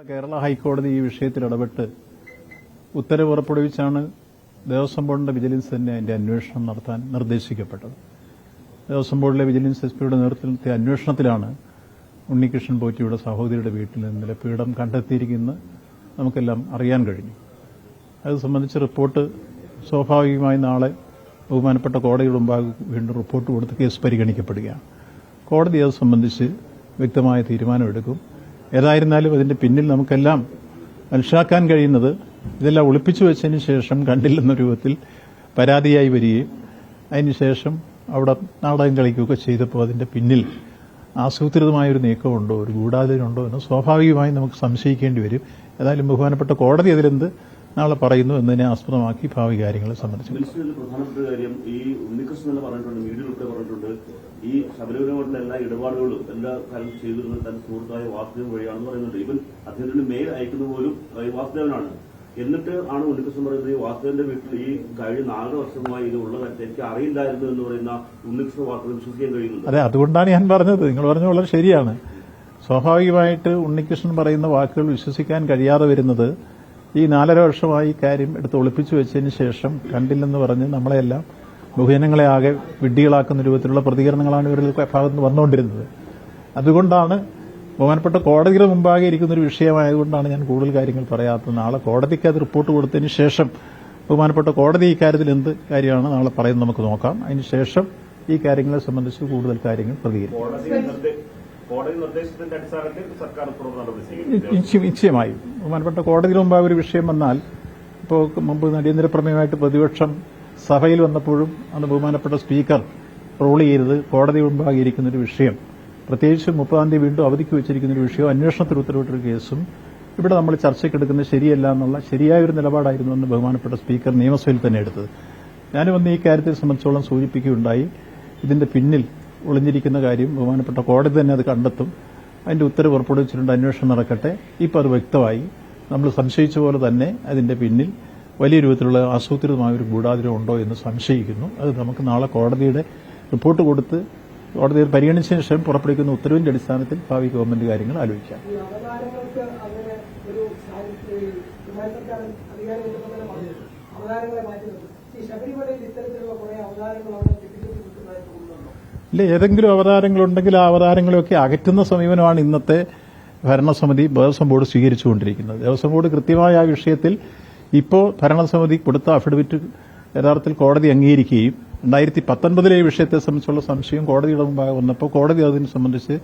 കേരള ഹൈക്കോടതി ഈ വിഷയത്തിൽ ഇടപെട്ട് ഉത്തരവ് പുറപ്പെടുവിച്ചാണ് ദേവസ്വം ബോർഡിന്റെ വിജിലൻസ് തന്നെ അതിന്റെ അന്വേഷണം നടത്താൻ നിർദ്ദേശിക്കപ്പെട്ടത്. ദേവസ്വം ബോർഡിലെ വിജിലൻസ് എസ്പിയുടെ നേതൃത്വത്തിലെ അന്വേഷണത്തിലാണ് ഉണ്ണികൃഷ്ണൻ പോറ്റിയുടെ സഹോദരിയുടെ വീട്ടിൽ ഇന്നലെ പീഡനം കണ്ടെത്തിയിരിക്കുന്നത് നമുക്കെല്ലാം അറിയാൻ കഴിഞ്ഞു. അത് സംബന്ധിച്ച് റിപ്പോർട്ട് സ്വാഭാവികമായി നാളെ ബഹുമാനപ്പെട്ട കോടതിയുടെ മുമ്പാകെ വീണ്ടും റിപ്പോർട്ട് കൊടുത്ത് കേസ് പരിഗണിക്കപ്പെടുകയാണ്. കോടതി അത് സംബന്ധിച്ച് വ്യക്തമായ തീരുമാനമെടുക്കും. ഏതായിരുന്നാലും അതിന്റെ പിന്നിൽ നമുക്കെല്ലാം മനസ്സിലാക്കാൻ കഴിയുന്നത് ഇതെല്ലാം ഒളിപ്പിച്ചു വെച്ചതിന് ശേഷം കണ്ടില്ലെന്ന രൂപത്തിൽ പരാതിയായി വരികയും അതിനുശേഷം അവിടെ നാടകം കളിക്കുകയൊക്കെ ചെയ്തപ്പോൾ അതിന്റെ പിന്നിൽ ആസൂത്രിതമായൊരു നീക്കമുണ്ടോ, ഒരു ഗൂഢാലോചനയുണ്ടോ എന്ന് സ്വാഭാവികമായി നമുക്ക് സംശയിക്കേണ്ടി വരും. ഏതായാലും ബഹുമാനപ്പെട്ട കോടതി അതിലെന്ത് നാളെ പറയുന്നു എന്നതിനെ ആസ്പദമാക്കി ഭാവി കാര്യങ്ങളെ സംബന്ധിച്ചു പ്രധാനപ്പെട്ട കാര്യം ഈ ഉണ്ണികൃഷ്ണൻ തന്നെ പറഞ്ഞിട്ടുണ്ട്, മീഡിയയിലൂടെ പറഞ്ഞിട്ടുണ്ട്, ഈ ശബരിമലയുടെ എല്ലാ ഇടപാടുകളും എല്ലാ കാര്യം ചെയ്തിരുന്നത് തന്റെ സുഹൃത്തായ വാസുദേവൻ വഴിയാണെന്ന് പറയുന്നുണ്ട്. ഇവൻ അദ്ദേഹത്തിന് മെയിൽ അയക്കുന്ന പോലും വാസുദേവനാണ്. എന്നിട്ട് ആണ് ഉണ്ണികൃഷ്ണൻ പറയുന്നത് ഈ വാസുദേവന്റെ വീട്ടിൽ ഈ കഴിഞ്ഞ 4 വർഷമായി ഇത് ഉള്ള കാര്യം എനിക്ക് അറിയില്ലായിരുന്നു എന്ന് പറയുന്ന ഉണ്ണികൃഷ്ണൻ വാർത്തകൾ വിശ്വസിക്കാൻ കഴിയുന്നുണ്ട്. അതെ, അതുകൊണ്ടാണ് ഞാൻ പറഞ്ഞത്. നിങ്ങൾ പറഞ്ഞത് വളരെ ശരിയാണ്. സ്വാഭാവികമായിട്ട് ഉണ്ണികൃഷ്ണൻ പറയുന്ന വാക്കുകൾ വിശ്വസിക്കാൻ കഴിയാതെ വരുന്നത് ഈ 4.5 വർഷമായി കാര്യം എടുത്ത് ഒളിപ്പിച്ചു വെച്ചതിന് ശേഷം കണ്ടില്ലെന്ന് പറഞ്ഞ് നമ്മളെല്ലാം ബഹുജനങ്ങളെ ആകെ വിഡ്ഢികളാക്കുന്ന രൂപത്തിലുള്ള പ്രതികരണങ്ങളാണ് ഇവരുടെ ഭാഗത്ത് വന്നുകൊണ്ടിരുന്നത്. അതുകൊണ്ടാണ് ബഹുമാനപ്പെട്ട കോടതിയുടെ മുമ്പാകെ ഇരിക്കുന്നൊരു വിഷയമായതുകൊണ്ടാണ് ഞാൻ കൂടുതൽ കാര്യങ്ങൾ പറയാത്തത്. നാളെ കോടതിക്ക് അത് റിപ്പോർട്ട് കൊടുത്തതിന് ശേഷം ബഹുമാനപ്പെട്ട കോടതി ഈ കാര്യത്തിൽ എന്ത് കാര്യമാണ് നാളെ പറയുന്നത് നമുക്ക് നോക്കാം. അതിനുശേഷം ഈ കാര്യങ്ങളെ സംബന്ധിച്ച് കൂടുതൽ കാര്യങ്ങൾ പ്രതികരിക്കും. കോടതി നിർദ്ദേശത്തിന്റെ അടിസ്ഥാനത്തിൽ സർക്കാർ നടപടി നിശ്ചയമായും ബഹുമാനപ്പെട്ട കോടതിയുടെ മുമ്പാകെ ഒരു വിഷയം വന്നാൽ, ഇപ്പോൾ മുമ്പ് അടിയന്തര പ്രമേയമായിട്ട് പ്രതിപക്ഷം സഭയിൽ വന്നപ്പോഴും അന്ന് ബഹുമാനപ്പെട്ട സ്പീക്കർ റൂൾ ചെയ്തത് കോടതി മുമ്പാകെ ഇരിക്കുന്നൊരു വിഷയം, പ്രത്യേകിച്ച് 30-ാം തീയതി വീണ്ടും അവധിക്ക് വെച്ചിരിക്കുന്നൊരു വിഷയം, അന്വേഷണത്തിൽ ഉത്തരവിട്ടൊരു കേസും ഇവിടെ നമ്മൾ ചർച്ചയ്ക്കെടുക്കുന്നത് ശരിയല്ല എന്നുള്ള ശരിയായൊരു നിലപാടായിരുന്നു എന്ന് ബഹുമാനപ്പെട്ട സ്പീക്കർ നിയമസഭയിൽ തന്നെ എടുത്തത്. ഞാനും വന്ന് ഈ കാര്യത്തെ സംബന്ധിച്ചോളം സൂചിപ്പിക്കുകയുണ്ടായി. ഇതിന്റെ പിന്നിൽ ഒളിഞ്ഞിരിക്കുന്ന കാര്യം ബഹുമാനപ്പെട്ട കോടതി തന്നെ അത് കണ്ടെത്തും. അതിന്റെ ഉത്തരവ് പുറപ്പെടുവിച്ചിട്ടുണ്ട്, അന്വേഷണം നടക്കട്ടെ. ഇപ്പോൾ അത് വ്യക്തമായി. നമ്മൾ സംശയിച്ച പോലെ തന്നെ അതിന്റെ പിന്നിൽ വലിയ രൂപത്തിലുള്ള ആസൂത്രിതമായ ഒരു ഗൂഢാലോചന ഉണ്ടോ എന്ന് സംശയിക്കുന്നു. അത് നമുക്ക് നാളെ കോടതിയുടെ റിപ്പോർട്ട് കൊടുത്ത് കോടതിയിൽ പരിഗണിച്ചതിന് ശേഷം പുറപ്പെടുവിക്കുന്ന ഉത്തരവിന്റെ അടിസ്ഥാനത്തിൽ ഭാവി ഗവൺമെന്റ് കാര്യങ്ങൾ ആലോചിക്കാം. ഇല്ല, ഏതെങ്കിലും അവതാരങ്ങളുണ്ടെങ്കിൽ ആ അവതാരങ്ങളെയൊക്കെ അകറ്റുന്ന സമീപനമാണ് ഇന്നത്തെ ഭരണസമിതി ദേവസ്വം ബോർഡ് സ്വീകരിച്ചുകൊണ്ടിരിക്കുന്നത്. ദേവസ്വം ബോർഡ് കൃത്യമായ ആ വിഷയത്തിൽ ഇപ്പോൾ ഭരണസമിതി കൊടുത്ത അഫിഡവിറ്റ് യഥാർത്ഥത്തിൽ കോടതി അംഗീകരിക്കുകയും 2019 ഈ വിഷയത്തെ സംബന്ധിച്ചുള്ള സംശയം കോടതിയുടെ മുമ്പാകെ വന്നപ്പോൾ കോടതി അതിനെ സംബന്ധിച്ച്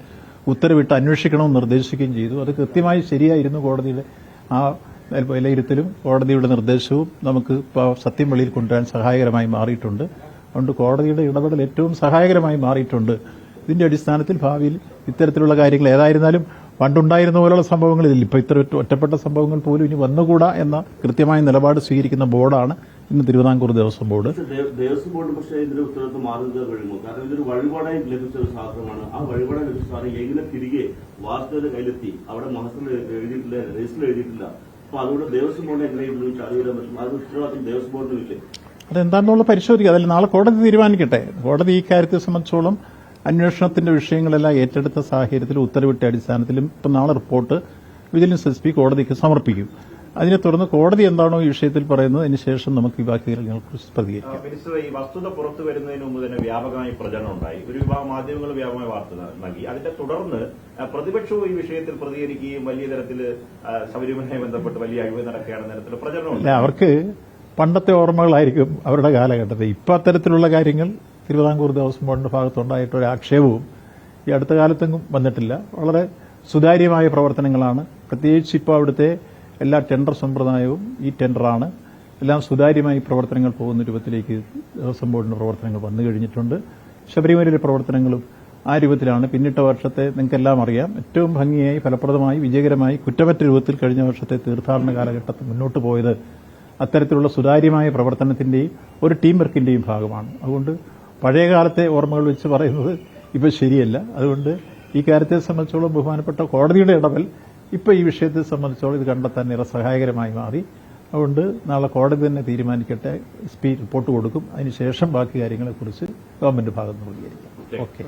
ഉത്തരവിട്ട് അന്വേഷിക്കണമെന്ന് നിർദ്ദേശിക്കുകയും ചെയ്തു. അത് കൃത്യമായി ശരിയായിരുന്നു. കോടതിയുടെ ആ വിലയിരുത്തലും കോടതിയുടെ നിർദ്ദേശവും നമുക്ക് സത്യം വെളിയിൽ കൊണ്ടുവരാൻ സഹായകരമായി മാറിയിട്ടുണ്ട്. അതുകൊണ്ട് കോടതിയുടെ ഇടപെടൽ ഏറ്റവും സഹായകരമായി മാറിയിട്ടുണ്ട്. ഇതിന്റെ അടിസ്ഥാനത്തിൽ ഭാവിയിൽ ഇത്തരത്തിലുള്ള കാര്യങ്ങൾ ഏതായിരുന്നാലും പണ്ടുണ്ടായിരുന്ന പോലുള്ള സംഭവങ്ങൾ ഇതിൽ ഇപ്പോൾ ഇത്ര ഒറ്റപ്പെട്ട സംഭവങ്ങൾ പോലും ഇനി വന്നുകൂടാ എന്ന കൃത്യമായ നിലപാട് സ്വീകരിക്കുന്ന ബോർഡാണ് ഇന്ന് തിരുവിതാംകൂർ ദേവസ്വം ബോർഡ്. ദേവസ്വം ബോർഡ് പക്ഷേ ഇതിന്റെ ഉത്തരവാദിത്വം മാറുന്നത് കഴിയുമോ? കാരണം ഇതൊരു വഴിപാടായി ലഭിച്ച ഒരു ശാസ്ത്രമാണ്. ആ വഴിപാടായി ലഭിച്ച സാധനം എങ്ങനെ തിരികെ വാസ്തുവിന്റെ കയ്യിലെത്തി? അവിടെ മഹത്തിൽ എഴുതിയിട്ടില്ല, രജിസ്റ്ററിൽ എഴുതിയിട്ടില്ല. അപ്പൊ അതുകൊണ്ട് ദേവസ്വം ബോർഡിനെ എങ്ങനെ ഉപയോഗിച്ച് അറിയാൻ പറ്റും? അത് ഉത്തരവാദിത്വം ദേവസ്വം ബോർഡിനില്ലേ? അതെന്താണെന്നുള്ള പരിശോധിക്കുക. അതിൽ നാളെ കോടതി തീരുമാനിക്കട്ടെ. കോടതി ഈ കാര്യത്തെ സംബന്ധിച്ചോളം അന്വേഷണത്തിന്റെ വിഷയങ്ങളെല്ലാം ഏറ്റെടുത്ത സാഹചര്യത്തിൽ ഉത്തരവിട്ട അടിസ്ഥാനത്തിലും ഇപ്പം നാളെ റിപ്പോർട്ട് വിജിലൻസ് എസ് പി കോടതിക്ക് സമർപ്പിക്കും. അതിനെ തുടർന്ന് കോടതി എന്താണോ ഈ വിഷയത്തിൽ പറയുന്നത് അതിനുശേഷം നമുക്ക് ഈ ബാക്കി കാര്യങ്ങളെക്കുറിച്ച് പ്രതികരിക്കാം. മിനിസ്റ്റർ, ഈ വസ്തുത പുറത്തു വരുന്നതിന് മുമ്പ് തന്നെ വ്യാപകമായി പ്രചരണം ഉണ്ടായി. ഒരു വിഭാഗം മാധ്യമങ്ങൾ വ്യാപകമായ വാർത്ത നൽകി. അതിന്റെ തുടർന്ന് പ്രതിപക്ഷവും ഈ വിഷയത്തിൽ പ്രതികരിക്കുകയും വലിയ തരത്തിൽ ശബരിമലയുമായി ബന്ധപ്പെട്ട് വലിയ അഴിമതി നടക്കുകയാണെന്ന തരത്തിൽ പ്രചരണം. അവർക്ക് പണ്ടത്തെ ഓർമ്മകളായിരിക്കും അവരുടെ കാലഘട്ടത്തിൽ. ഇപ്പം അത്തരത്തിലുള്ള കാര്യങ്ങൾ തിരുവിതാംകൂർ ദേവസ്വം ബോർഡിന്റെ ഭാഗത്തുണ്ടായിട്ടൊരു ആക്ഷേപവും ഈ അടുത്ത കാലത്തെങ്ങും വന്നിട്ടില്ല. വളരെ സുതാര്യമായ പ്രവർത്തനങ്ങളാണ്. പ്രത്യേകിച്ച് ഇപ്പോൾ അവിടുത്തെ എല്ലാ ടെൻഡർ സമ്പ്രദായവും ഈ ടെൻഡറാണ്. എല്ലാം സുതാര്യമായി പ്രവർത്തനങ്ങൾ പോകുന്ന രൂപത്തിലേക്ക് ദേവസ്വം ബോർഡിന്റെ പ്രവർത്തനങ്ങൾ വന്നു കഴിഞ്ഞിട്ടുണ്ട്. ശബരിമലയിലെ പ്രവർത്തനങ്ങളും ആ രൂപത്തിലാണ്. പിന്നിട്ട വർഷത്തെ നിങ്ങൾക്കെല്ലാം അറിയാം, ഏറ്റവും ഭംഗിയായി ഫലപ്രദമായി വിജയകരമായി കുറ്റമറ്റ രൂപത്തിൽ കഴിഞ്ഞ വർഷത്തെ തീർത്ഥാടന കാലഘട്ടത്തിൽ മുന്നോട്ട് പോയത് അത്തരത്തിലുള്ള സുതാര്യമായ പ്രവർത്തനത്തിന്റെയും ഒരു ടീം വർക്കിന്റെയും ഭാഗമാണ്. അതുകൊണ്ട് പഴയകാലത്തെ ഓർമ്മകൾ വെച്ച് പറയുന്നത് ഇപ്പോൾ ശരിയല്ല. അതുകൊണ്ട് ഈ കാര്യത്തെ സംബന്ധിച്ചോളം ബഹുമാനപ്പെട്ട കോടതിയുടെ ഇടപെടൽ ഇപ്പോൾ ഈ വിഷയത്തെ സംബന്ധിച്ചോളം ഇത് കണ്ടെത്താൻ ഏറെ സഹായകരമായി മാറി. അതുകൊണ്ട് നാളെ കോടതി തന്നെ തീരുമാനിക്കട്ടെ. എസ് പി റിപ്പോർട്ട് കൊടുക്കും. അതിനുശേഷം ബാക്കി കാര്യങ്ങളെക്കുറിച്ച് ഗവൺമെന്റ് ഭാഗത്ത് നിന്ന് പ്രതികരിക്കാം. ഓക്കെ.